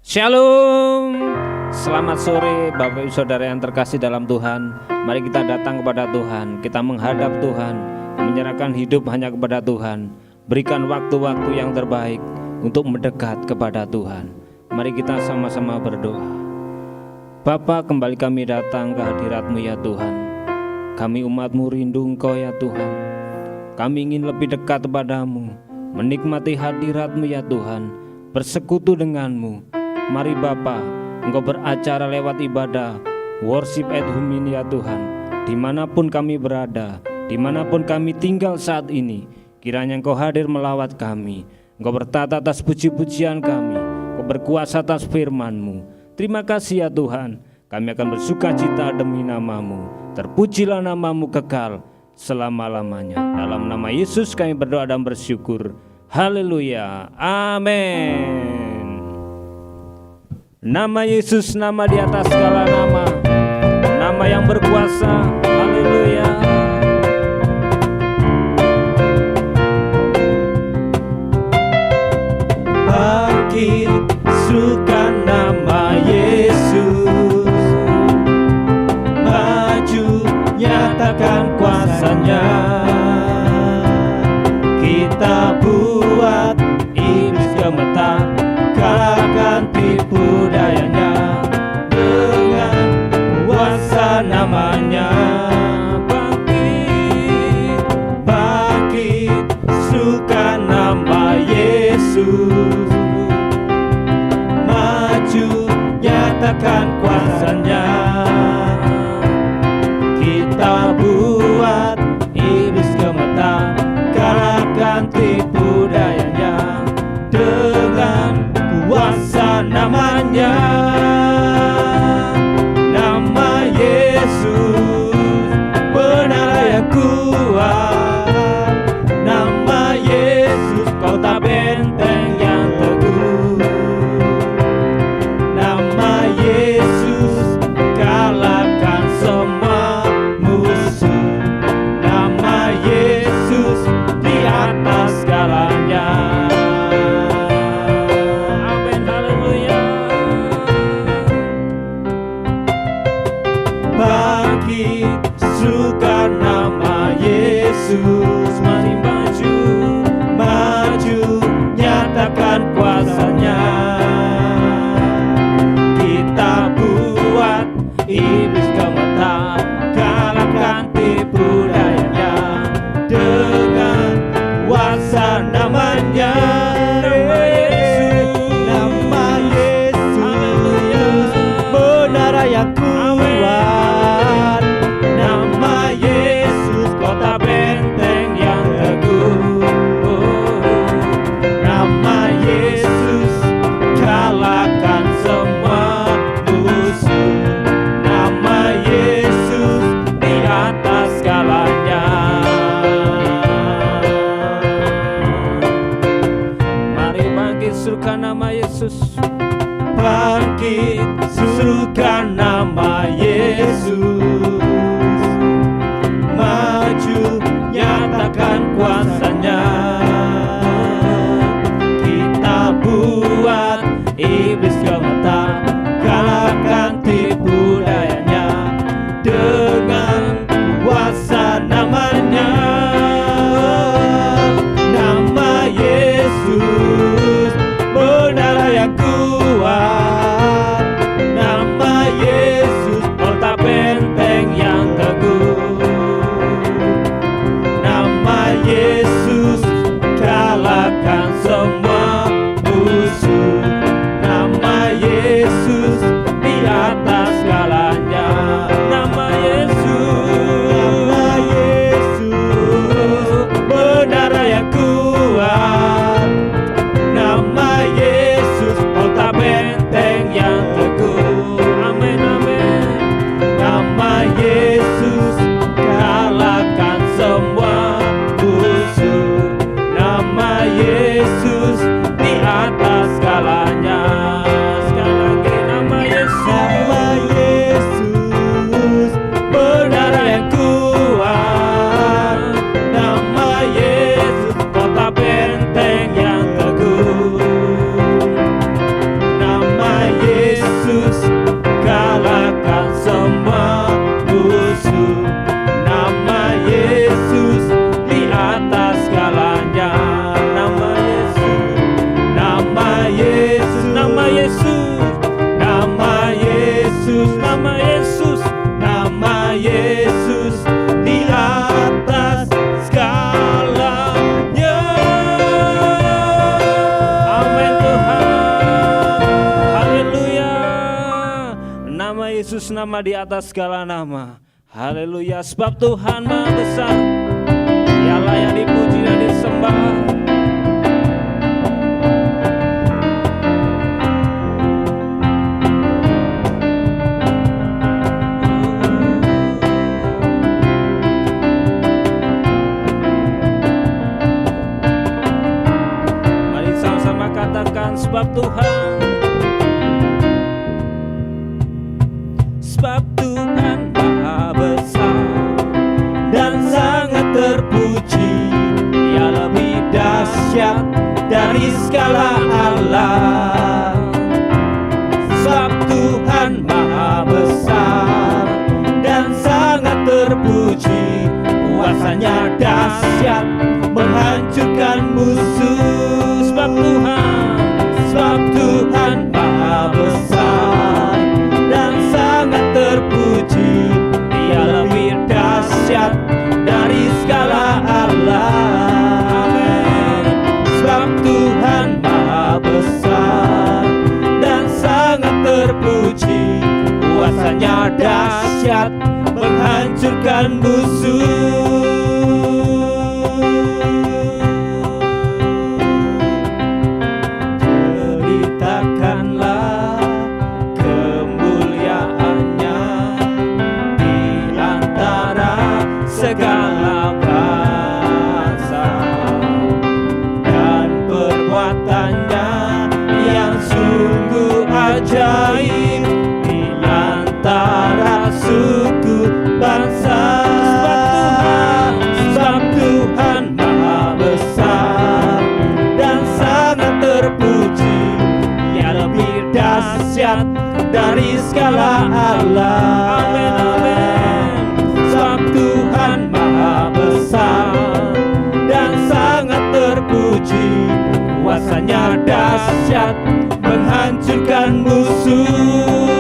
Shalom. Selamat sore Bapak Ibu Saudara yang terkasih dalam Tuhan. Mari kita datang kepada Tuhan. Kita menghadap Tuhan, menyerahkan hidup hanya kepada Tuhan. Berikan waktu-waktu yang terbaik untuk mendekat kepada Tuhan. Mari kita sama-sama berdoa. Bapa, kembali kami datang ke hadirat-Mu ya Tuhan. Kami umat-Mu rindu Engkau ya Tuhan. Kami ingin lebih dekat kepadamu, menikmati hadirat-Mu ya Tuhan, bersekutu dengan-Mu. Mari Bapa, Engkau beracara lewat ibadah worship at home ini ya Tuhan. Dimanapun kami berada, dimanapun kami tinggal saat ini, kiranya Engkau hadir melawat kami. Engkau bertata atas puji-pujian kami, Engkau berkuasa atas firman-Mu. Terima kasih ya Tuhan, kami akan bersukacita demi nama-Mu. Terpujilah nama-Mu kekal selama-lamanya. Dalam nama Yesus kami berdoa dan bersyukur. Haleluya, amin. Nama Yesus, nama di atas segala nama, nama yang berkuasa. Haleluya. Bangkit, serukan nama Yesus. Maju, nyatakan kuasanya. Kita buat iblis gemetar, kalahkan tipu dayanya dengan kuasa namanya. Bangkit, bangkit, serukan nama Yesus. Maju, nyatakan kuasanya. Kita buat iblis gemetar, kalahkan tipu dayanya dengan kuasa namanya. Nama Yesus benar yang kuat. Nama Yesus kota benteng yang teguh. Nama Yesus kalahkan semua musuh. Nama Yesus di atas segalanya. Bangkit, serukan nama Yesus. Mari maju, maju, nyatakan kuasanya. Kita buat iblis gemetar, kalahkan tipu dayanya dengan kuasa namanya. Nama Yesus benar yang kuat. Nama Yesus kota benteng yang teguh. Nama Yesus kalahkan semua musuh. Nama Yesus di atas segalanya. Mari bangkit, serukan nama Yesus. Bangkit, serukan nama Yesus. Maju, nyatakan kuasanya. Kita buat iblis gemetar, kalahkan tipu dayanya dengan kuasa namanya. Nama Yesus benar yang kuat. Nama Yesus kota benteng yang teguh. Nama Yesus kalahkan semua musuh. Nama Yesus di atas segalanya. Nama Yesus benar yang kuat. Nama Yesus kota benteng yang teguh. Amin, amin. Nama Yesus kalahkan semua musuh. Nama Yesus di atas segalanya. Sekali lagi, nama Yesus. Nama Yesus benar yang kuat. Nama Yesus kota benteng yang teguh. Nama nama di atas segala nama. Haleluya, sebab Tuhan Maha Besar. Dialah yang dipuji dan disembah. Mari sama-sama katakan sebab Tuhan. Sebab Tuhan Maha Besar dan sangat terpuji. Dia lebih dahsyat dari segala Allah. Sebab Tuhan Maha Besar dan sangat terpuji. Kuasanya dahsyat menghancurkan musuh. Sebab Tuhan Maha Besar dan sangat terpuji. Dia lebih dahsyat dari segala Allah. Amin. Sebab Tuhan Maha Besar dan sangat terpuji. Kuasanya dahsyat menghancurkan musuh. Ceritakanlah kemuliaannya di antara segala bangsa, dan perbuatannya yang sungguh ajaib di antara suku bangsa. Sebab Tuhan Maha Besar dan sangat terpuji. Dia lebih dahsyat dari segala Allah. Amin, amin. Sebab Tuhan Maha Besar dan sangat terpuji. Kuasanya dahsyat menghancurkan musuh.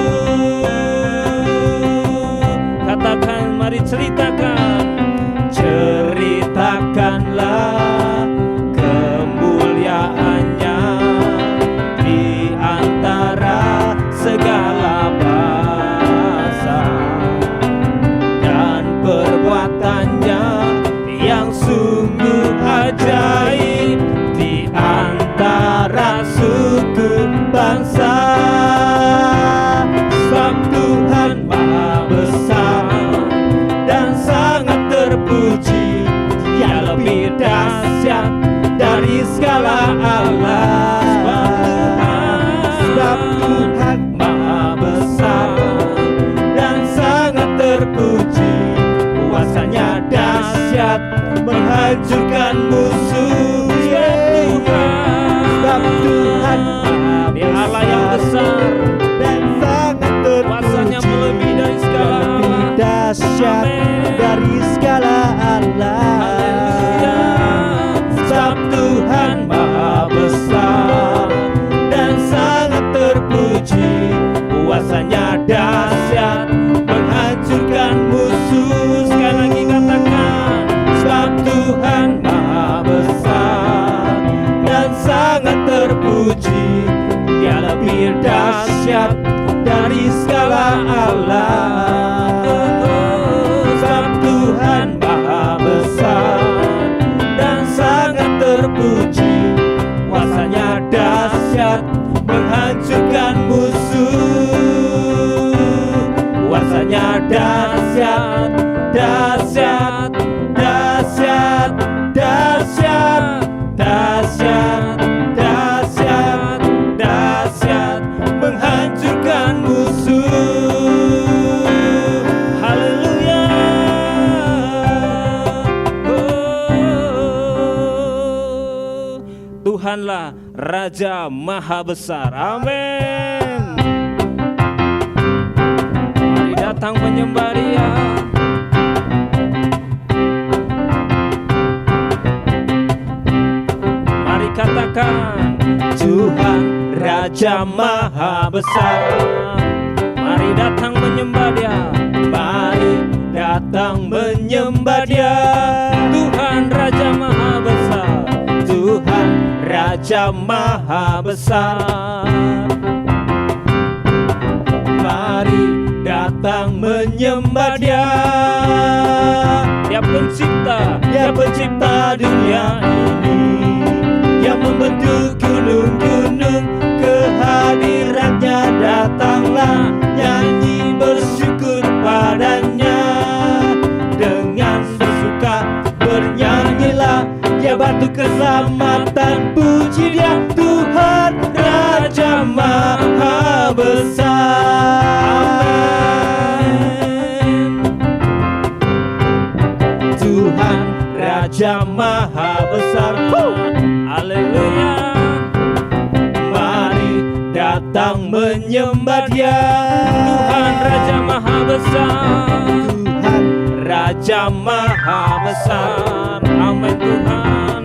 Katakan, mari ceritakan. Ceritakanlah kemuliaannya di antara segala bangsa, dan perbuatannya yang sungguh ajaib di antara suku bangsa. Sebab Tuhan Maha Besar dan sangat terpuji. Dia lebih dahsyat dari segala Allah. Sebab Tuhan Maha Besar dan sangat terpuji. Kuasanya dahsyat menghancurkan musuh. Sebab Tuhan Dia Allah yang besar dan sangat terpuji. Kuasanya melebihi dari segala Allah. Lebih dahsyat dari segala Allah. Sebab Tuhan Maha Besar dan sangat terpuji. Kuasanya dahsyat menghancurkan musuh. Sekali lagi katakan. Sebab Tuhan Maha Besar dan sangat terpuji. Dia lebih dahsyat dari segala Allah. Sebab Tuhan Maha Besar dan sangat terpuji. Kuasanya dahsyat menghancurkan musuh. Kuasanya dahsyat, dahsyat, dahsyat, dahsyat, dahsyat, dahsyat, dahsyat, menghancurkan musuh. Haleluya. Oh, Tuhanlah Raja Maha Besar. Amin. Mari datang menyembah Dia. Mari katakan, Tuhan Raja Maha Besar. Mari datang menyembah Dia. Mari datang menyembah Dia. Tuhan Raja Maha Besar. Tuhan Raja Maha Besar. Mari datang datang menyembah Dia. Dia pencipta, Dia pencipta dunia ini, yang membentuk gunung-gunung. Kehadirannya datanglah, nyanyi bersyukur padanya. Dengan bersuka bernyanyilah, Dia batu keselamatan. Puji Dia Tuhan Raja Maha Besar. Amin. Tuhan Raja Maha Besar. haleluya. Mari datang menyembah Dia. Tuhan Raja Maha Besar, Tuhan Raja Maha Besar. amin Tuhan.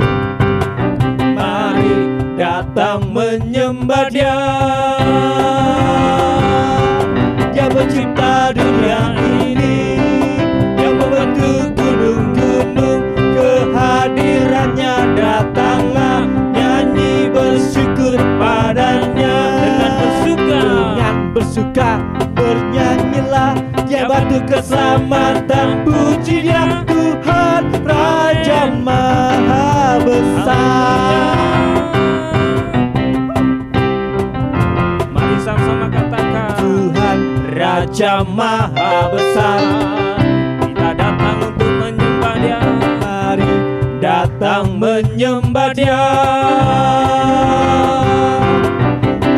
Mari datang menyembah Dia. Dia pencipta dunia ini, yang membentuk gunung-gunung. Kehadirannya datanglah, nyanyi bersyukur padanya. Dengan bersuka bernyanyilah, Dia batu keselamatan. Puji Dia Tuhan Raja Maha Besar. Mari sama-sama katakan, Tuhan Raja Maha Besar. kita datang untuk menyembah Dia. Mari datang menyembah Dia.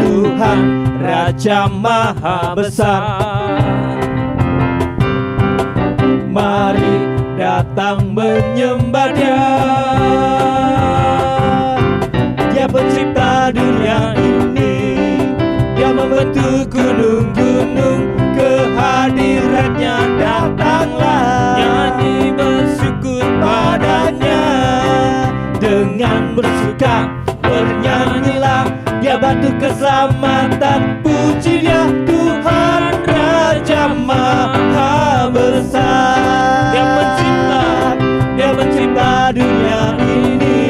Tuhan Raja Maha Besar. Mari datang menyembah Dia. Dia pencipta dunia ini, yang membentuk gunung-gunung. Kehadirannya datanglah, nyanyi bersyukur padanya. Dengan bersuka bernyanyilah, Dia batu keselamatan. Puji Dia Tuhan Raja Maha Besar. Dia pencipta dunia ini,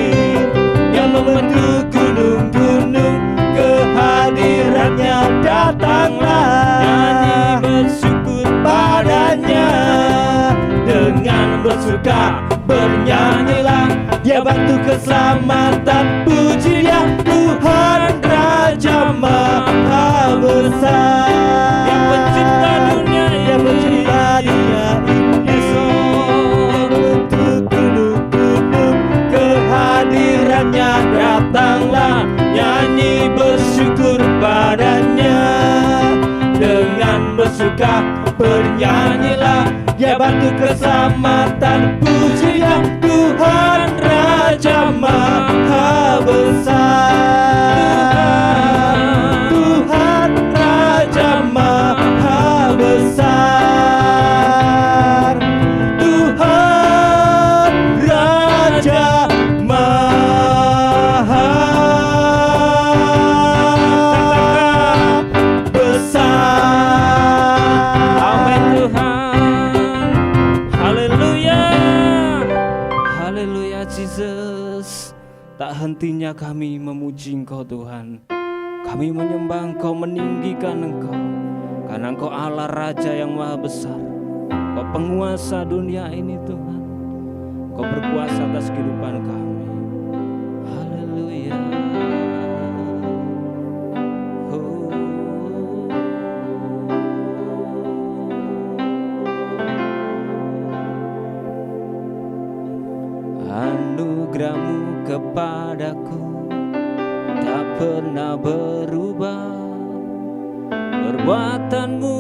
yang membentuk gunung-gunung. Kehadirannya datanglah, nyanyi bersyukur padanya. Dengan bersuka bernyanyilah, Dia batu keselamatan. Puji Dia Tuhan Raja Maha Besar. Dia pencipta dunia ini, Dia pencipta dunia ini, yang membentuk gunung-gunung. Kehadirannya datanglah, nyanyi bersyukur padanya. Dengan bersuka bernyanyilah, Dia batu keselamatan. Puji Dia Tuhan Raja Maha Besar. Tuhan Raja Maha Besar. Tuhan Raja Maha Besar. amin Tuhan. Haleluya, haleluya Jesus. Tak hentinya kami memuji Engkau Tuhan. Kami menyembah Engkau, meninggikan Engkau, karena Engkau Allah Raja yang Maha Besar. Engkau penguasa dunia ini Tuhan. Engkau berkuasa atas kehidupan kami. Haleluya. Oh. Anugerah-Mu kepadaku tak pernah berubah. Perbuatan-Mu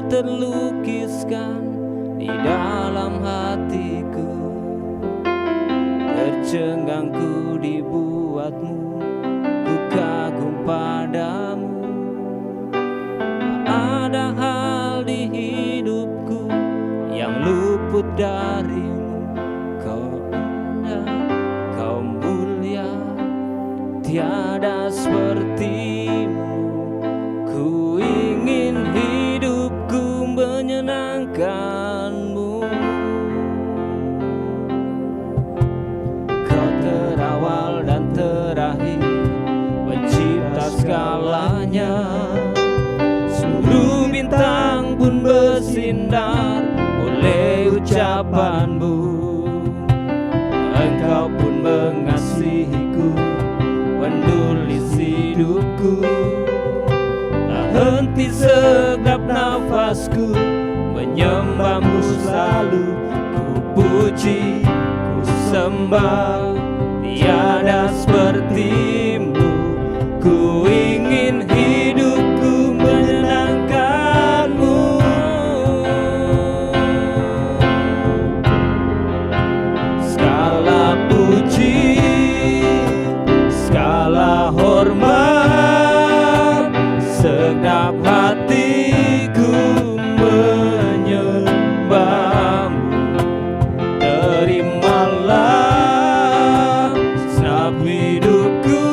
terlukiskan di dalam hatiku. Tercengangku dibuat-Mu, ku kagum padamu. Tak ada hal di hidupku yang luput dari-Mu. Kau indah, Kau mulia, tiada seperti-Mu. Ku ingin hidupku menyenangkan-Mu. Kau terawal dan terakhir, segalanya. Seluruh bintang pun bersinar ucapanmu. Engkau pun mengasihiku, menulis hidupku. Tak henti segenap nafasku, menyembahmu selalu. Ku puji, ku sembah, tiada sepertimu. Ku ingin hidupku menyenangkanmu. Segala puji, segala hormat, segenap hatiku menyembahmu. Terimalah segenap hidupku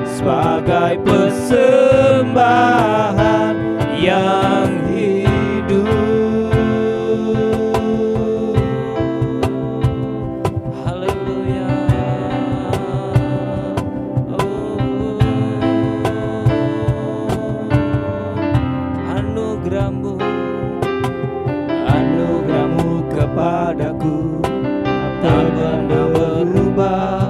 sebagai persembahan yang hidup. Haleluya. Anugerahmu, anugerahmu kepadaku tak pernah berubah.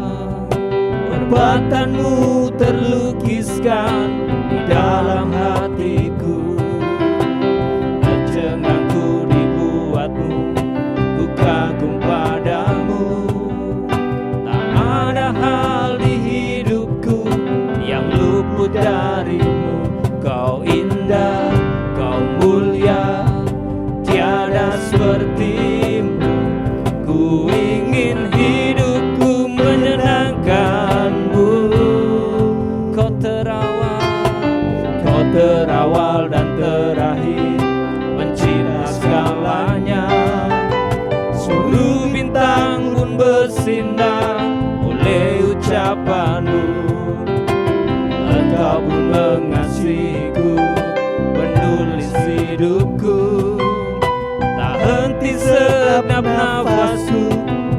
Perbuatanmu terlukiskan di dalam hatiku. Tercengangku dibuatmu, ku kagum padamu. Tak ada hal di hidupku yang luput darimu. Kau indah, kau mulia, tiada sepertimu. Ku ingin hidupku menyenangkanmu. Kau terawal dan terakhir, pencipta segalanya. Seluruh bintang pun bersinar oleh ucapanmu. Engkau pun mengasihiku, menulis hidupku. Tak henti segenap nafasku,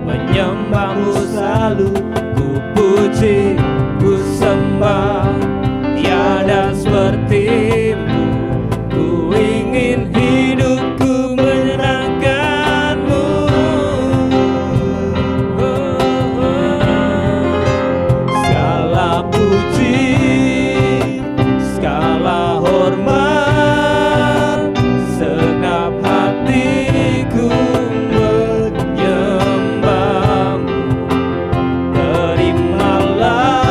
menyembahmu selalu. Ku puji, ku sembah, tiada sepertimu. Ku ingin hidupku menyenangkanmu. Segala puji, segala hormat, segenap hatiku menyembahmu. Terimalah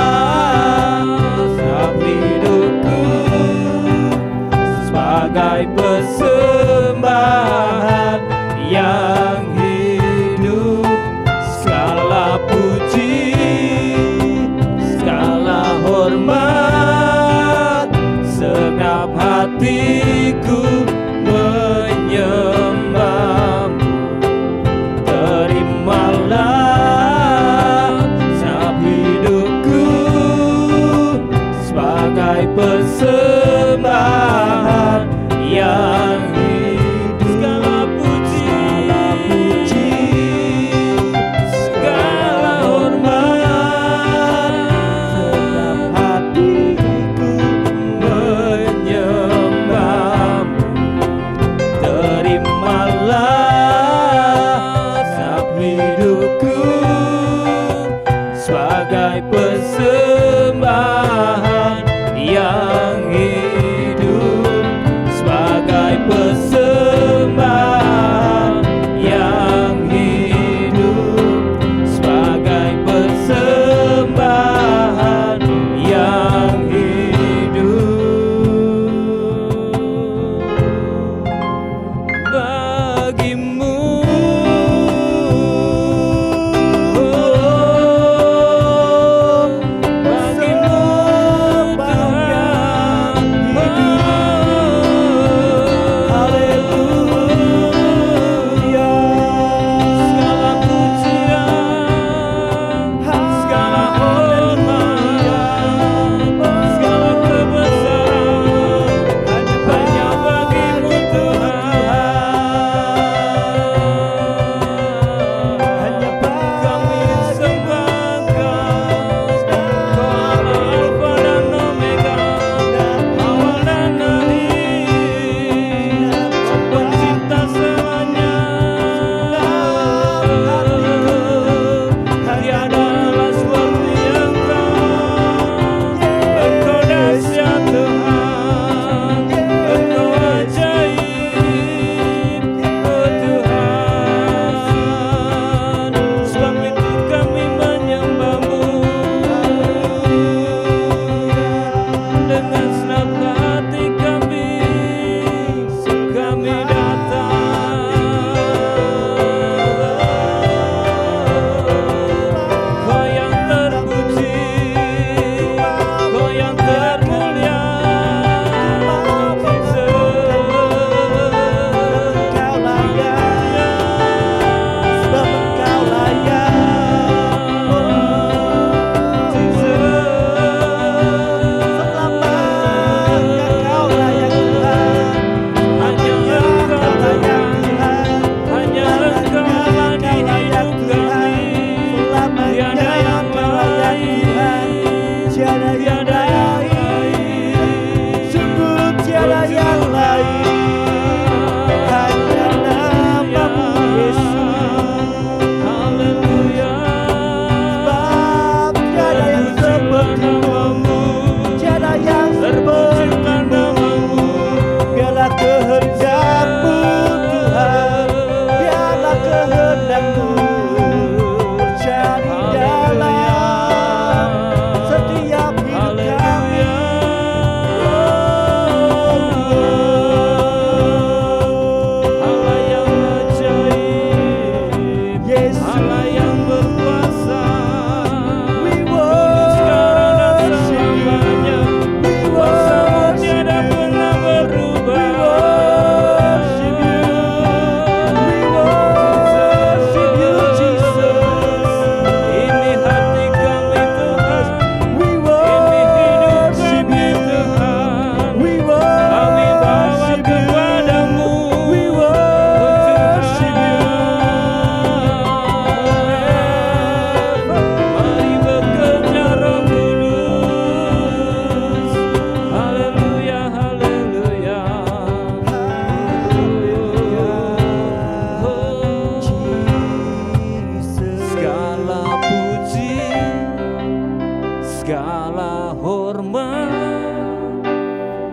segala hormat,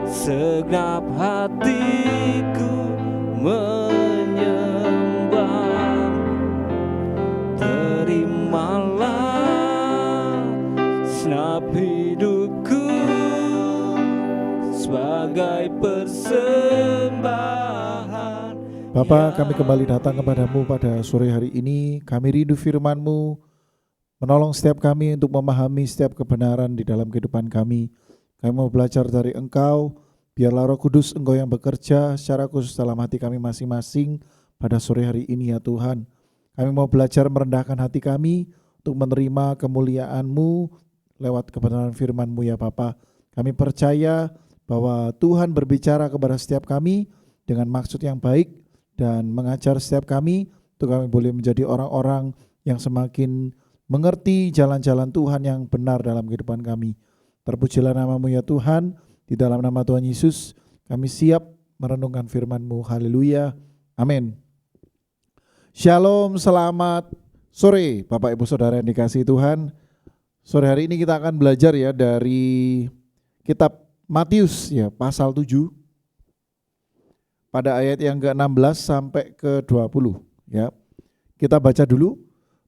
segenap hatiku menyembah. Terimalah segenap hidupku sebagai persembahan. Bapa, kami kembali datang kepadamu pada sore hari ini. Kami rindu firman-Mu, menolong setiap kami untuk memahami setiap kebenaran di dalam kehidupan kami. Kami mau belajar dari Engkau, biarlah Roh Kudus Engkau yang bekerja secara khusus dalam hati kami masing-masing pada sore hari ini ya Tuhan. Kami mau belajar merendahkan hati kami untuk menerima kemuliaan-Mu lewat kebenaran firman-Mu ya Bapa. Kami percaya bahwa Tuhan berbicara kepada setiap kami dengan maksud yang baik dan mengajar setiap kami untuk kami boleh menjadi orang-orang yang semakin mengerti jalan-jalan Tuhan yang benar dalam kehidupan kami. Terpujilah nama-Mu ya Tuhan, di dalam nama Tuhan Yesus kami siap merenungkan firman-Mu. Haleluya, amin. Shalom, selamat sore Bapak Ibu Saudara yang dikasihi Tuhan. Sore hari ini kita akan belajar ya dari kitab Matius ya, pasal 7 pada ayat yang ke-16 sampai ke-20 ya. Kita baca dulu.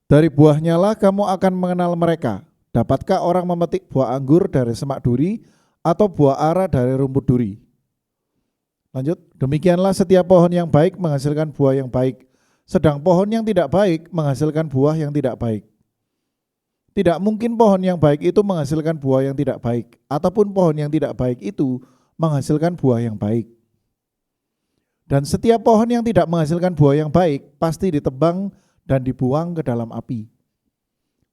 Dari buahnya lah kamu akan mengenal mereka. Dapatkah orang memetik buah anggur dari semak duri atau buah ara dari rumput duri? Lanjut. Demikianlah setiap pohon yang baik menghasilkan buah yang baik, sedang pohon yang tidak baik menghasilkan buah yang tidak baik. Tidak mungkin pohon yang baik itu menghasilkan buah yang tidak baik, ataupun pohon yang tidak baik itu menghasilkan buah yang baik. Dan setiap pohon yang tidak menghasilkan buah yang baik pasti ditebang dan dibuang ke dalam api.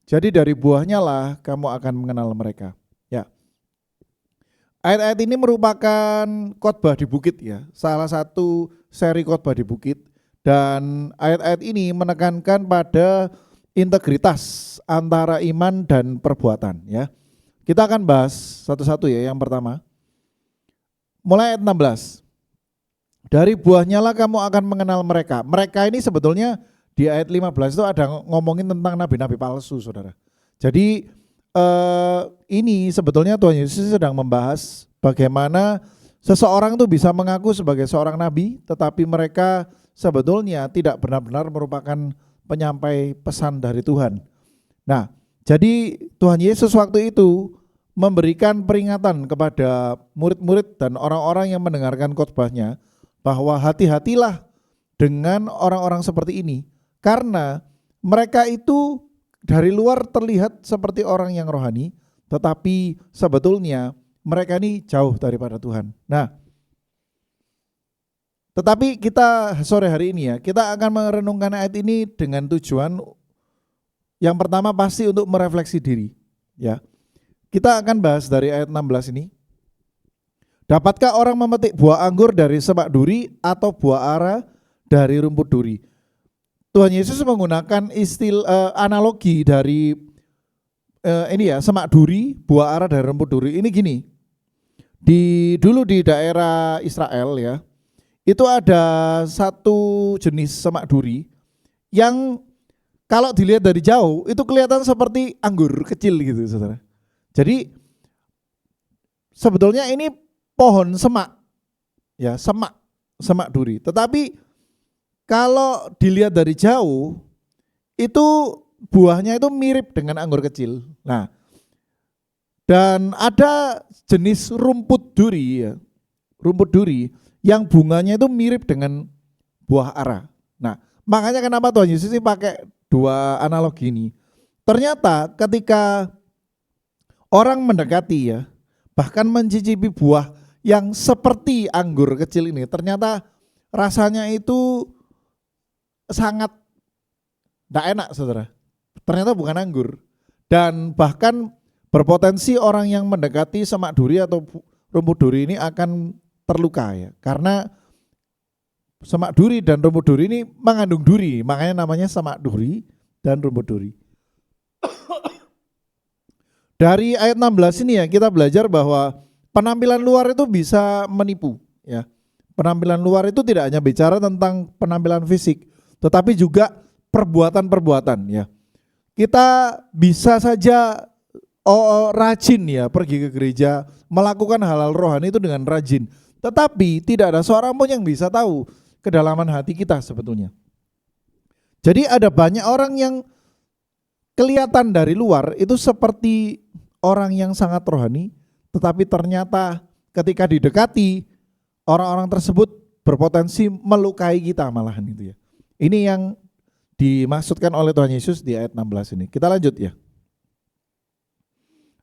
Jadi dari buahnya lah kamu akan mengenal mereka. Ya. Ayat-ayat ini merupakan khotbah di bukit ya, salah satu seri khotbah di bukit. Dan ayat-ayat ini menekankan pada integritas antara iman dan perbuatan ya. Kita akan bahas satu-satu ya. Yang pertama, mulai ayat 16. Dari buahnya lah kamu akan mengenal mereka. Mereka ini sebetulnya di ayat 15 itu ada ngomongin tentang nabi-nabi palsu, saudara. Jadi ini sebetulnya Tuhan Yesus sedang membahas bagaimana seseorang itu bisa mengaku sebagai seorang nabi, tetapi mereka sebetulnya tidak benar-benar merupakan penyampai pesan dari Tuhan. Nah, jadi Tuhan Yesus waktu itu memberikan peringatan kepada murid-murid dan orang-orang yang mendengarkan khotbahnya bahwa hati-hatilah dengan orang-orang seperti ini, karena mereka itu dari luar terlihat seperti orang yang rohani, tetapi sebetulnya mereka ini jauh daripada Tuhan. Nah, tetapi kita sore hari ini ya, kita akan merenungkan ayat ini dengan tujuan yang pertama pasti untuk merefleksi diri ya. Kita akan bahas dari ayat 16 ini. Dapatkah orang memetik buah anggur dari semak duri atau buah ara dari rumput duri? Tuhan Yesus menggunakan analogi dari ini ya, semak duri, buah ara dari rumput duri. Ini gini. Dulu di daerah Israel ya, itu ada satu jenis semak duri yang kalau dilihat dari jauh itu kelihatan seperti anggur kecil gitu, saudara. Jadi sebetulnya ini pohon semak, ya semak duri. Tetapi kalau dilihat dari jauh itu buahnya itu mirip dengan anggur kecil. Nah, dan ada jenis rumput duri ya, rumput duri yang bunganya itu mirip dengan buah ara. Nah, makanya kenapa Tuhan Yesus ini pakai dua analogi ini. Ternyata ketika orang mendekati ya, bahkan mencicipi buah yang seperti anggur kecil ini, ternyata rasanya itu sangat tidak enak, saudara. Ternyata bukan anggur. Dan bahkan berpotensi orang yang mendekati semak duri atau rumput duri ini akan terluka ya, karena semak duri dan rumput duri ini mengandung duri, makanya namanya semak duri dan rumput duri. Dari ayat 16 ini ya kita belajar bahwa penampilan luar itu bisa menipu ya. Penampilan luar itu tidak hanya bicara tentang penampilan fisik, tetapi juga perbuatan-perbuatan ya. Kita bisa saja rajin ya pergi ke gereja, melakukan hal-hal rohani itu dengan rajin. Tetapi tidak ada seorang pun yang bisa tahu kedalaman hati kita sebetulnya. Jadi ada banyak orang yang kelihatan dari luar itu seperti orang yang sangat rohani, tetapi ternyata ketika didekati, orang-orang tersebut berpotensi melukai kita malahan itu ya. Ini yang dimaksudkan oleh Tuhan Yesus di ayat 16 ini. Kita lanjut ya.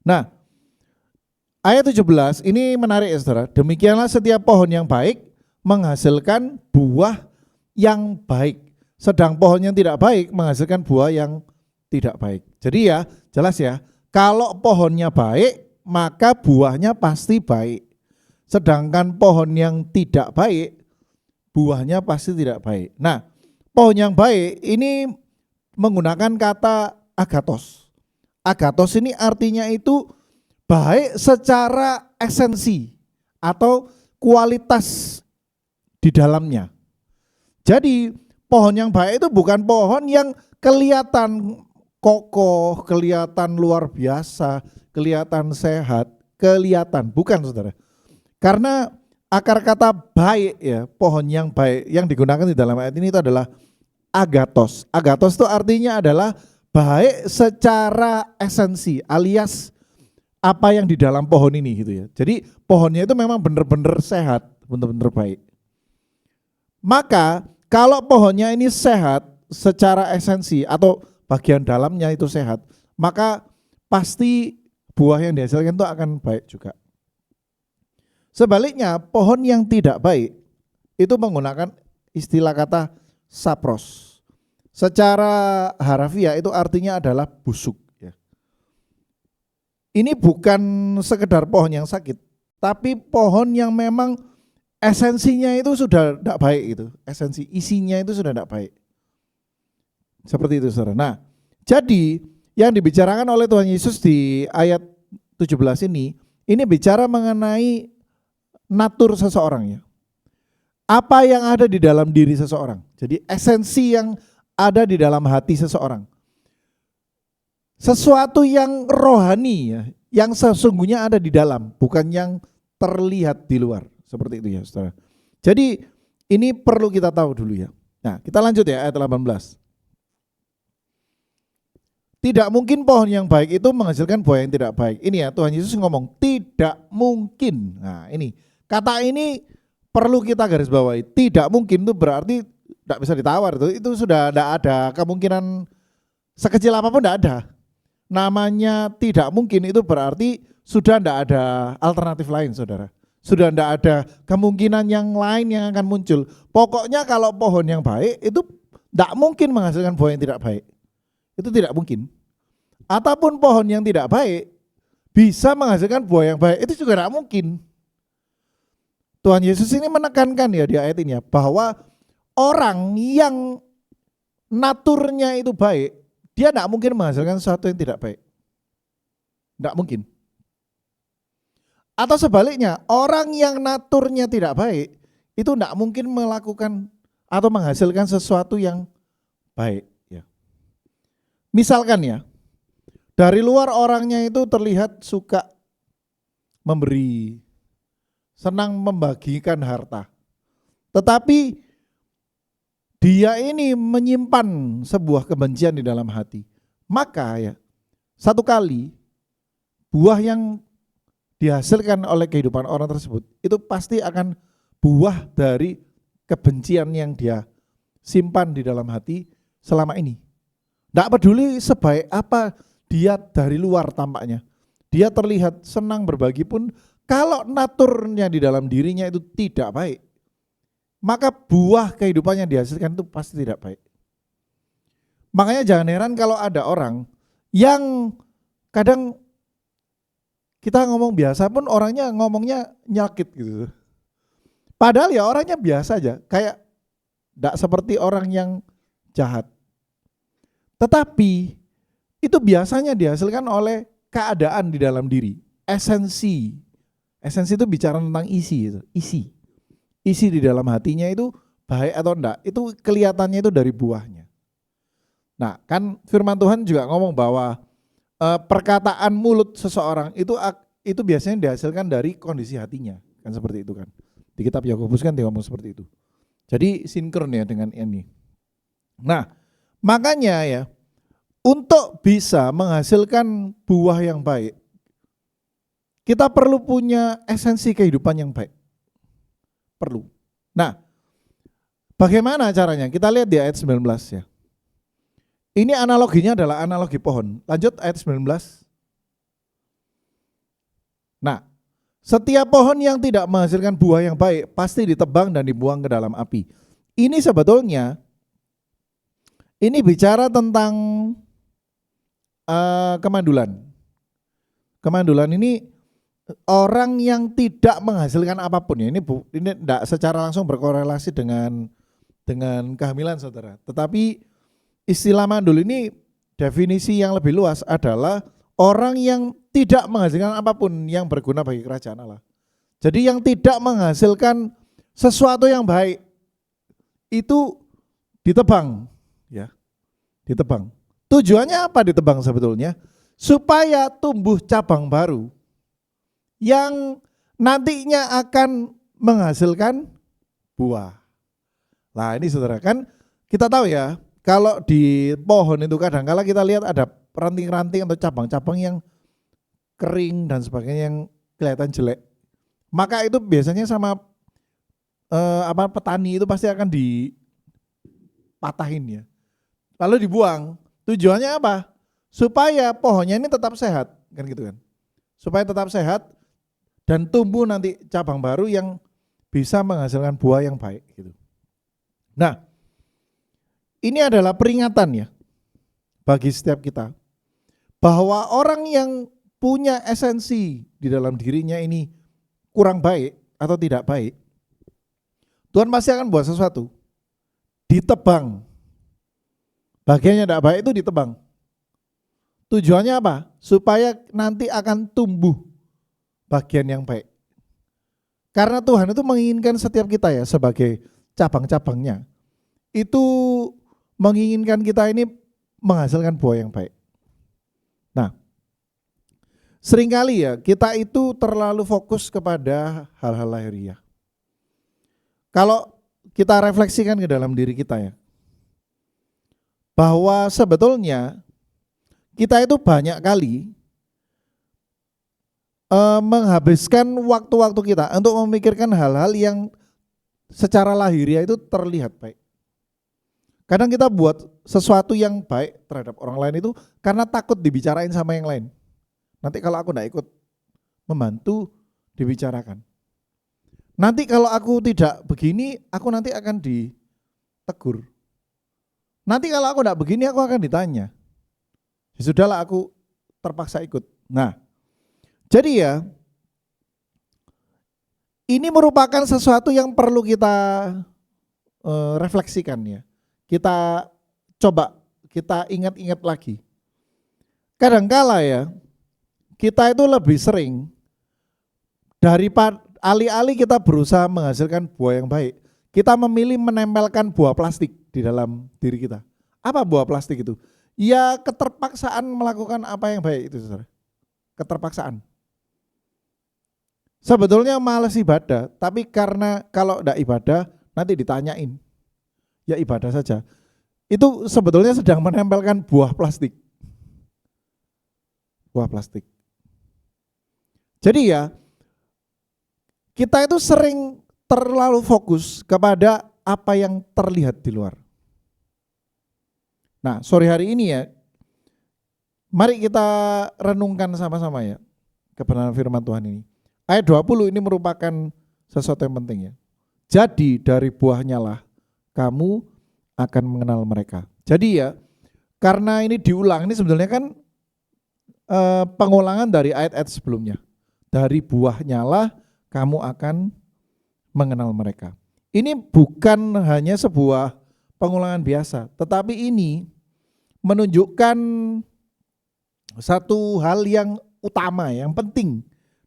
Nah, ayat 17 ini menarik ya saudara. Demikianlah setiap pohon yang baik menghasilkan buah yang baik, sedang pohon yang tidak baik menghasilkan buah yang tidak baik. Jadi ya jelas ya, kalau pohonnya baik maka buahnya pasti baik. Sedangkan pohon yang tidak baik buahnya pasti tidak baik. Nah, pohon yang baik ini menggunakan kata agathos. Agathos ini artinya itu baik secara esensi atau kualitas di dalamnya. Jadi pohon yang baik itu bukan pohon yang kelihatan kokoh, kelihatan luar biasa, kelihatan sehat, bukan saudara. Karena akar kata baik ya, pohon yang baik yang digunakan di dalam ayat ini itu adalah agathos. Agathos itu artinya adalah baik secara esensi alias apa yang di dalam pohon ini gitu ya. Jadi pohonnya itu memang benar-benar sehat, benar-benar baik. Maka kalau pohonnya ini sehat secara esensi atau bagian dalamnya itu sehat, maka pasti buah yang dihasilkan itu akan baik juga. Sebaliknya pohon yang tidak baik itu menggunakan istilah kata sapros. Secara harafiah itu artinya adalah busuk ya. Ini bukan sekedar pohon yang sakit, tapi pohon yang memang esensinya itu sudah tidak baik gitu. Esensi isinya itu sudah tidak baik. Seperti itu saudara. Nah, jadi yang dibicarakan oleh Tuhan Yesus di ayat 17 ini bicara mengenai natur seseorang ya. Apa yang ada di dalam diri seseorang. Jadi esensi yang ada di dalam hati seseorang. Sesuatu yang rohani ya, yang sesungguhnya ada di dalam, bukan yang terlihat di luar. Seperti itu ya saudara. Jadi ini perlu kita tahu dulu ya. Nah, kita lanjut ya ayat 18. Tidak mungkin pohon yang baik itu menghasilkan buah yang tidak baik. Ini ya Tuhan Yesus ngomong tidak mungkin. Nah ini kata ini perlu kita garis bawahi. Tidak mungkin itu berarti tidak bisa ditawar. Itu sudah tidak ada kemungkinan sekecil apapun, tidak ada. Namanya tidak mungkin itu berarti sudah tidak ada alternatif lain saudara. Sudah tidak ada kemungkinan yang lain yang akan muncul. Pokoknya kalau pohon yang baik itu tidak mungkin menghasilkan buah yang tidak baik. Itu tidak mungkin. Ataupun pohon yang tidak baik bisa menghasilkan buah yang baik, itu juga tidak mungkin. Tuhan Yesus ini menekankan ya di ayat ini ya, bahwa orang yang naturnya itu baik, dia tidak mungkin menghasilkan sesuatu yang tidak baik. Tidak mungkin. Atau sebaliknya, orang yang naturnya tidak baik, itu tidak mungkin melakukan atau menghasilkan sesuatu yang baik. Misalkan ya, dari luar orangnya itu terlihat suka memberi, senang membagikan harta. Tetapi dia ini menyimpan sebuah kebencian di dalam hati. Maka ya, satu kali buah yang dihasilkan oleh kehidupan orang tersebut itu pasti akan buah dari kebencian yang dia simpan di dalam hati selama ini. Tidak peduli sebaik apa dia dari luar tampaknya. Dia terlihat senang berbagi pun kalau naturnya di dalam dirinya itu tidak baik, maka buah kehidupan yang dihasilkan itu pasti tidak baik. Makanya jangan heran kalau ada orang yang kadang kita ngomong biasa pun orangnya ngomongnya nyakit gitu. Padahal ya orangnya biasa aja, kayak tidak seperti orang yang jahat. Tetapi itu biasanya dihasilkan oleh keadaan di dalam diri, esensi. Esensi itu bicara tentang isi, isi di dalam hatinya itu baik atau enggak, itu kelihatannya itu dari buahnya. Nah kan firman Tuhan juga ngomong bahwa perkataan mulut seseorang itu biasanya dihasilkan dari kondisi hatinya, kan seperti itu kan. Di kitab Yakobus kan dia ngomong seperti itu. Jadi sinkron ya dengan ini. Nah, makanya ya, untuk bisa menghasilkan buah yang baik, kita perlu punya esensi kehidupan yang baik. Perlu. Nah, bagaimana caranya? Kita lihat di ayat 19 ya. Ini analoginya adalah analogi pohon. Lanjut ayat 19. Nah, setiap pohon yang tidak menghasilkan buah yang baik pasti ditebang dan dibuang ke dalam api. Ini sebetulnya ini bicara tentang kemandulan. Kemandulan ini orang yang tidak menghasilkan apapun ya. Ini tidak secara langsung berkorelasi dengan kehamilan saudara. Tetapi istilah mandul ini definisi yang lebih luas adalah orang yang tidak menghasilkan apapun yang berguna bagi kerajaan Allah. Jadi yang tidak menghasilkan sesuatu yang baik itu ditebang ya. Ditebang. Tujuannya apa ditebang sebetulnya? Supaya tumbuh cabang baru yang nantinya akan menghasilkan buah. Nah ini saudara, kan kita tahu ya, kalau di pohon itu kadang-kala kita lihat ada ranting-ranting atau cabang-cabang yang kering dan sebagainya yang kelihatan jelek. Maka itu biasanya sama petani itu pasti akan dipatahin ya. Lalu dibuang. Tujuannya apa? Supaya pohonnya ini tetap sehat, kan gitu kan. Supaya tetap sehat dan tumbuh nanti cabang baru yang bisa menghasilkan buah yang baik gitu. Nah, ini adalah peringatan ya bagi setiap kita bahwa orang yang punya esensi di dalam dirinya ini kurang baik atau tidak baik, Tuhan pasti akan buat sesuatu, ditebang. Bagian yang tidak baik itu ditebang. Tujuannya apa? Supaya nanti akan tumbuh bagian yang baik. Karena Tuhan itu menginginkan setiap kita ya sebagai cabang-cabangnya, itu menginginkan kita ini menghasilkan buah yang baik. Nah, seringkali ya kita itu terlalu fokus kepada hal-hal lahiriah. Kalau kita refleksikan ke dalam diri kita ya, bahwa sebetulnya kita itu banyak kali menghabiskan waktu-waktu kita untuk memikirkan hal-hal yang secara lahiriah itu terlihat baik. Kadang kita buat sesuatu yang baik terhadap orang lain itu karena takut dibicarain sama yang lain. Nanti kalau aku tidak ikut membantu dibicarakan. Nanti kalau aku tidak begini, aku nanti akan ditegur. Nanti kalau aku tidak begini, aku akan ditanya. Ya sudahlah, aku terpaksa ikut. Nah, jadi ya, ini merupakan sesuatu yang perlu kita refleksikan ya. Kita coba, kita ingat-ingat lagi. Kadangkala ya, kita itu lebih sering daripada alih-alih kita berusaha menghasilkan buah yang baik, kita memilih menempelkan buah plastik di dalam diri kita. Apa buah plastik itu? Ya keterpaksaan melakukan apa yang baik itu, saudara. Keterpaksaan. Sebetulnya malas ibadah, tapi karena kalau tidak ibadah nanti ditanyain. Ya ibadah saja. Itu sebetulnya sedang menempelkan buah plastik. Buah plastik. Jadi ya, kita itu sering terlalu fokus kepada apa yang terlihat di luar. Nah, sore hari ini ya, mari kita renungkan sama-sama ya kebenaran firman Tuhan ini. Ayat 20 ini merupakan sesuatu yang penting ya. Jadi dari buahnya lah kamu akan mengenal mereka. Jadi ya, karena ini diulang, ini sebenarnya kan pengulangan dari ayat-ayat sebelumnya. Dari buahnya lah kamu akan mengenal mereka. Ini bukan hanya sebuah pengulangan biasa, tetapi ini menunjukkan satu hal yang utama, yang penting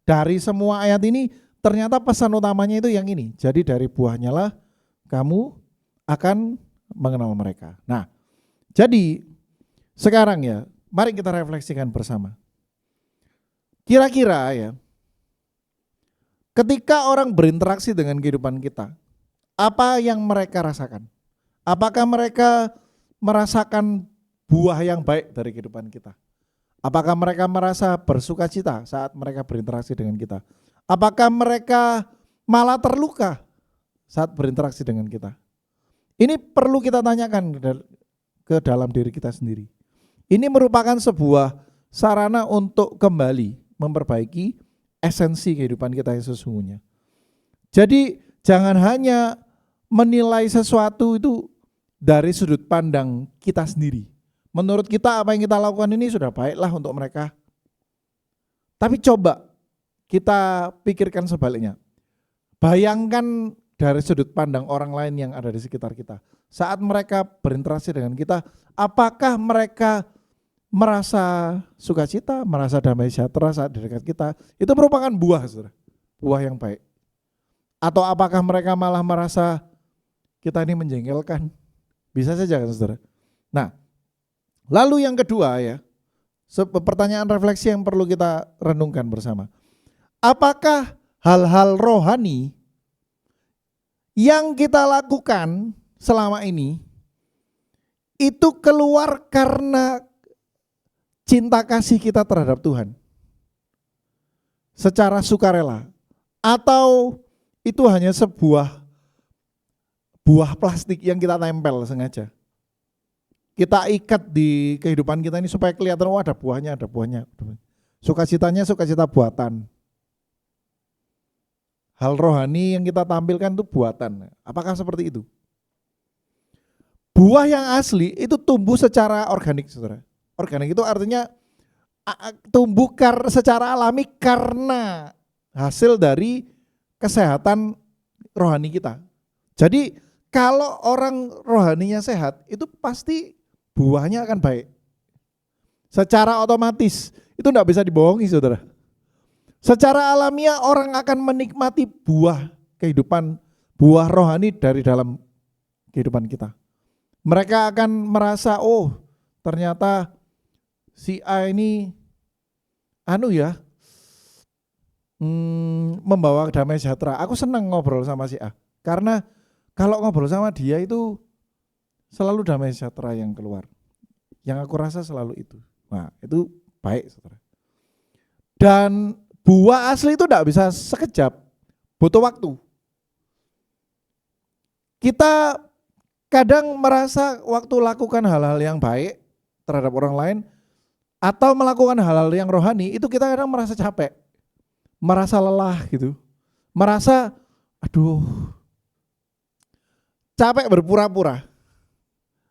dari semua ayat ini. Ternyata pesan utamanya itu yang ini. Jadi dari buahnya lah kamu akan mengenal mereka. Nah, jadi sekarang ya, mari kita refleksikan bersama. Kira-kira ya, ketika orang berinteraksi dengan kehidupan kita, apa yang mereka rasakan? Apakah mereka merasakan buah yang baik dari kehidupan kita? Apakah mereka merasa bersukacita saat mereka berinteraksi dengan kita? Apakah mereka malah terluka saat berinteraksi dengan kita? Ini perlu kita tanyakan ke dalam diri kita sendiri. Ini merupakan sebuah sarana untuk kembali memperbaiki esensi kehidupan kita yang sesungguhnya. Jadi jangan hanya menilai sesuatu itu dari sudut pandang kita sendiri. Menurut kita apa yang kita lakukan ini sudah baiklah untuk mereka. Tapi coba kita pikirkan sebaliknya. Bayangkan dari sudut pandang orang lain yang ada di sekitar kita. Saat mereka berinteraksi dengan kita, apakah mereka merasa sukacita, merasa damai sejahtera saat di dekat kita? Itu merupakan buah, saudara. Buah yang baik. Atau apakah mereka malah merasa kita ini menjengkelkan? Bisa saja kan, saudara. Nah, lalu yang kedua ya, pertanyaan refleksi yang perlu kita renungkan bersama. Apakah hal-hal rohani yang kita lakukan selama ini itu keluar karena cinta kasih kita terhadap Tuhan secara sukarela, atau itu hanya sebuah buah plastik yang kita tempel sengaja? Kita ikat di kehidupan kita ini supaya kelihatan, oh ada buahnya, ada buahnya. Sukacitanya sukacita buatan. Hal rohani yang kita tampilkan itu buatan. Apakah seperti itu? Buah yang asli itu tumbuh secara organik, saudara. Organik itu artinya tumbuh secara alami karena hasil dari kesehatan rohani kita. Jadi kalau orang rohaninya sehat, itu pasti buahnya akan baik. Secara otomatis, itu tidak bisa dibohongi, saudara. Secara alamiah orang akan menikmati buah kehidupan, buah rohani dari dalam kehidupan kita. Mereka akan merasa, oh ternyata si A ini membawa damai sejahtera. Aku senang ngobrol sama si A, karena kalau ngobrol sama dia itu selalu damai sejahtera yang keluar. Yang aku rasa selalu itu. Nah, itu baik, saudara. Dan buah asli itu tidak bisa sekejap, butuh waktu. Kita kadang merasa waktu lakukan hal-hal yang baik terhadap orang lain atau melakukan hal-hal yang rohani, itu kita kadang merasa capek, merasa lelah gitu, merasa capek berpura-pura.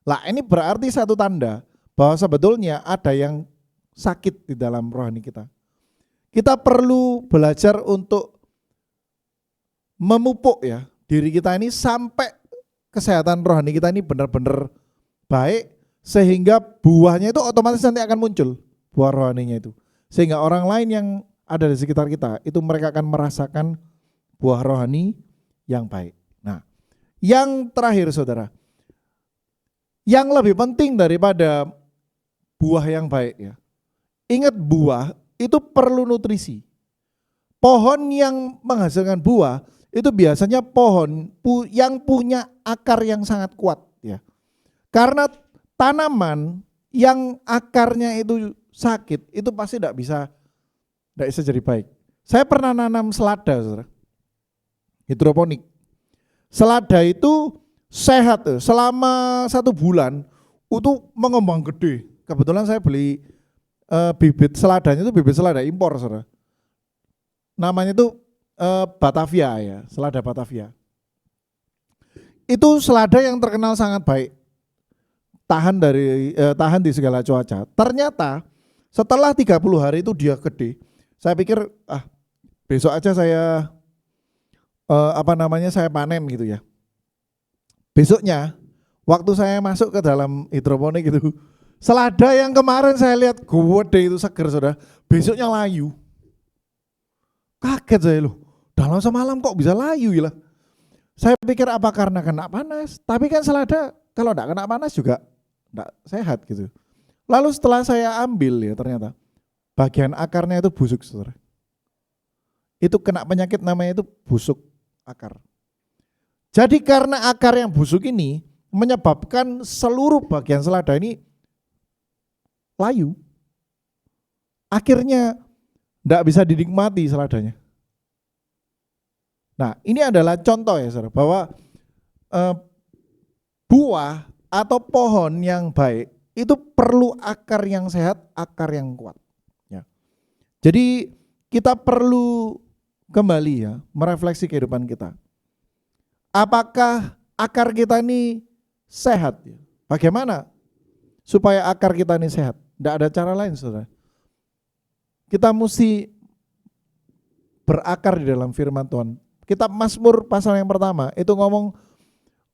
Lah ini berarti satu tanda bahwa sebetulnya ada yang sakit di dalam rohani kita. Kita perlu belajar untuk memupuk ya diri kita ini sampai kesehatan rohani kita ini benar-benar baik, sehingga buahnya itu otomatis nanti akan muncul, buah rohaninya itu. Sehingga orang lain yang ada di sekitar kita itu mereka akan merasakan buah rohani yang baik. Nah, yang terakhir, saudara, yang lebih penting daripada buah yang baik ya, ingat buah itu perlu nutrisi. Pohon yang menghasilkan buah itu biasanya pohon yang punya akar yang sangat kuat ya. Karena tanaman yang akarnya itu sakit itu pasti tidak bisa jadi baik. Saya pernah nanam selada, saudara, hidroponik. Selada itu sehat selama 1 bulan itu mengembang gede. Kebetulan saya beli bibit seladanya itu bibit selada impor, saudara. Namanya itu Batavia ya, selada Batavia. Itu selada yang terkenal sangat baik, tahan di segala cuaca. Ternyata setelah 30 hari itu dia gede. Saya pikir besok aja saya saya panen gitu ya. Besoknya waktu saya masuk ke dalam hidroponik itu, selada yang kemarin saya lihat gede itu seger, saudara, besoknya layu. Kaget saya loh, dalam semalam kok bisa layu ya. Saya pikir apa karena kena panas, tapi kan selada kalau enggak kena panas juga enggak sehat gitu. Lalu setelah saya ambil ya ternyata bagian akarnya itu busuk, saudara. Itu kena penyakit namanya itu busuk akar. Jadi karena akar yang busuk ini menyebabkan seluruh bagian selada ini layu. Akhirnya tidak bisa dinikmati seladanya. Nah, ini adalah contoh ya saudara, bahwa buah atau pohon yang baik itu perlu akar yang sehat, akar yang kuat. Ya. Jadi kita perlu kembali ya merefleksi kehidupan kita. Apakah akar kita ini sehat? Bagaimana supaya akar kita ini sehat? Tidak ada cara lain, saudara. Kita mesti berakar di dalam firman Tuhan. Kitab Mazmur pasal yang pertama itu ngomong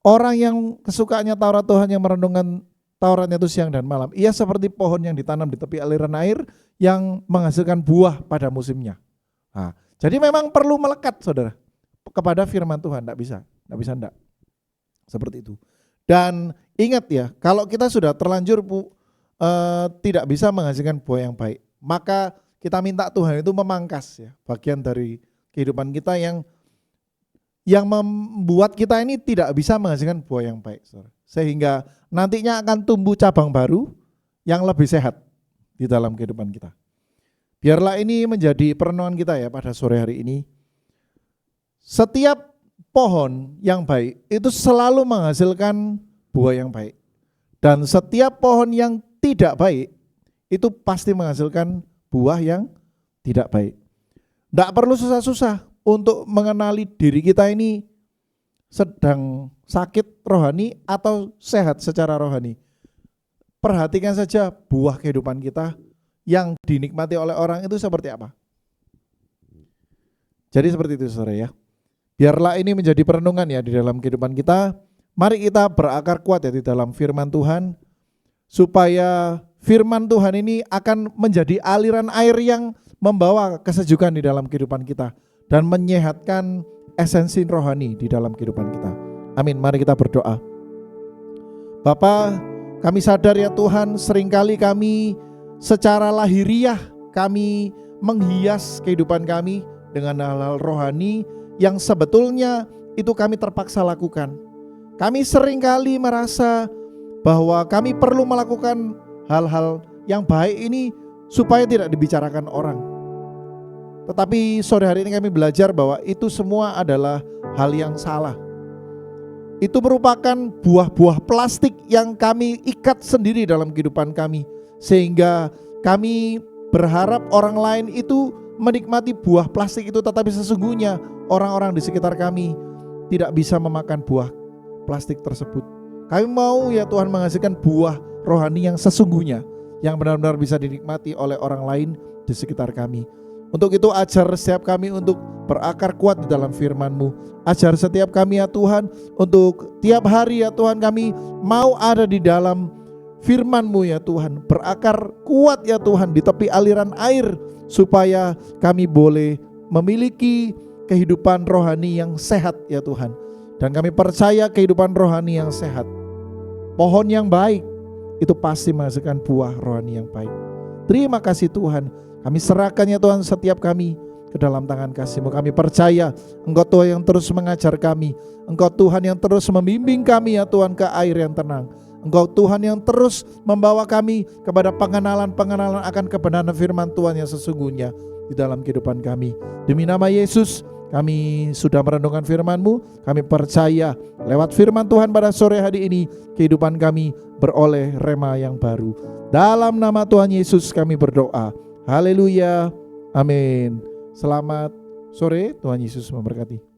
orang yang kesukaannya Taurat Tuhan, yang merenungkan Tauratnya itu siang dan malam, ia seperti pohon yang ditanam di tepi aliran air yang menghasilkan buah pada musimnya. Nah, jadi memang perlu melekat, saudara, kepada firman Tuhan. Tidak bisa enggak. Seperti itu. Dan ingat ya, kalau kita sudah terlanjur tidak bisa menghasilkan buah yang baik, maka kita minta Tuhan itu memangkas ya bagian dari kehidupan kita yang membuat kita ini tidak bisa menghasilkan buah yang baik, saudara. Sehingga nantinya akan tumbuh cabang baru yang lebih sehat di dalam kehidupan kita. Biarlah ini menjadi perenungan kita ya pada sore hari ini. Setiap pohon yang baik itu selalu menghasilkan buah yang baik. Dan setiap pohon yang tidak baik itu pasti menghasilkan buah yang tidak baik. Tidak perlu susah-susah untuk mengenali diri kita ini sedang sakit rohani atau sehat secara rohani. Perhatikan saja buah kehidupan kita yang dinikmati oleh orang itu seperti apa. Jadi seperti itu, saudara ya. Biarlah ini menjadi perenungan ya di dalam kehidupan kita. Mari kita berakar kuat ya di dalam firman Tuhan, supaya firman Tuhan ini akan menjadi aliran air yang membawa kesejukan di dalam kehidupan kita dan menyehatkan esensi rohani di dalam kehidupan kita. Amin. Mari kita berdoa. Bapa, kami sadar ya Tuhan, seringkali kami secara lahiriah kami menghias kehidupan kami dengan hal-hal rohani yang sebetulnya itu kami terpaksa lakukan. Kami seringkali merasa bahwa kami perlu melakukan hal-hal yang baik ini supaya tidak dibicarakan orang. Tetapi sore hari ini kami belajar bahwa itu semua adalah hal yang salah. Itu merupakan buah-buah plastik yang kami ikat sendiri dalam kehidupan kami, sehingga kami berharap orang lain itu menikmati buah plastik itu, tetapi sesungguhnya orang-orang di sekitar kami tidak bisa memakan buah plastik tersebut. Kami mau ya Tuhan menghasilkan buah rohani yang sesungguhnya, yang benar-benar bisa dinikmati oleh orang lain di sekitar kami. Untuk itu ajar setiap kami untuk berakar kuat di dalam firman-Mu. Ajar setiap kami ya Tuhan, untuk tiap hari ya Tuhan kami mau ada di dalam firman-Mu ya Tuhan. Berakar kuat ya Tuhan di tepi aliran air, supaya kami boleh memiliki kehidupan rohani yang sehat ya Tuhan. Dan kami percaya kehidupan rohani yang sehat, pohon yang baik, itu pasti menghasilkan buah rohani yang baik. Terima kasih Tuhan. Kami serahkan ya Tuhan setiap kami ke dalam tangan kasih-Mu. Kami percaya Engkau Tuhan yang terus mengajar kami. Engkau Tuhan yang terus membimbing kami ya Tuhan ke air yang tenang. Engkau Tuhan yang terus membawa kami kepada pengenalan-pengenalan akan kebenaran firman Tuhan yang sesungguhnya di dalam kehidupan kami. Demi nama Yesus kami sudah merenungkan firman-Mu. Kami percaya lewat firman Tuhan pada sore hari ini kehidupan kami beroleh rema yang baru. Dalam nama Tuhan Yesus kami berdoa. Haleluya. Amin. Selamat sore. Tuhan Yesus memberkati.